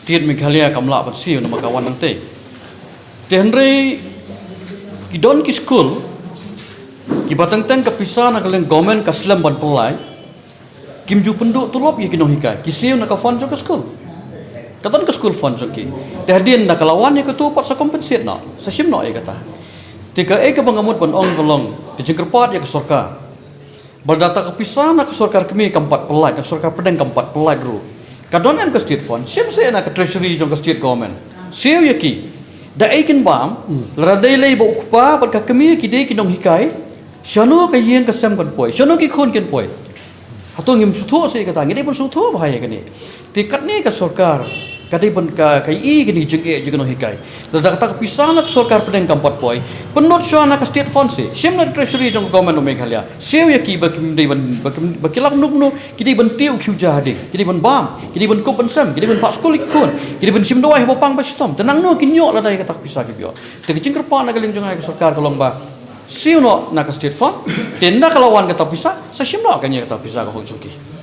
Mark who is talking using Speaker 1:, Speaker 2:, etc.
Speaker 1: state Meghalaya kamla pat siu nama kawan nante tenre kidon ki school ki batang teng kapisa na kaleng government kaslam ban pelai kim ju penduk tulop ye kinong hikai ki siu na ka fund jo ke school katan ke school fund jo ki tehdien na kalawan ye ketu pat sa compensate na sa sim no ye kata tika ke bangamut ban ong tolong ke jengkerpat ye ke sorkar berdata kapisa na ke sorkar kemi kampat pelai ke sorkar pedeng kampat pelai ru kadon yang ke state fund sim se na ke treasury jong ke state government siu ye ki da aikin bam radai lei ba ukpa bat ka kemi ki dei kinong hikai shano ka yen ka sem kan poi shano ki khon ken poi hatung ngim sutho se ka tangi dei pun sutho bahaya kani tikat ni ka sorkar kadai pun ka kai i gini jeng e jeng hikai da kata pisana ka sorkar pedeng kampat poi penot shana ka state fund se sim na treasury jong government of Meghalaya siu ye ki ba kim dei ban ba kilak nuk nu ki dei ban tiu khiu ja ding ki dei ban bam ki dei ban kop ban sem ki dei ban pak skol ki khon ki dei ban sim doai bo pang ba stom tenang no ki nyok la dai ka tak pisa ki bio te ki jengkerpa na galing jong ai ka sorkar kolong ba siu no na ka state fund tenda kalawan ka tak pisa sa sim no ka nya ka tak pisa ka hojong ki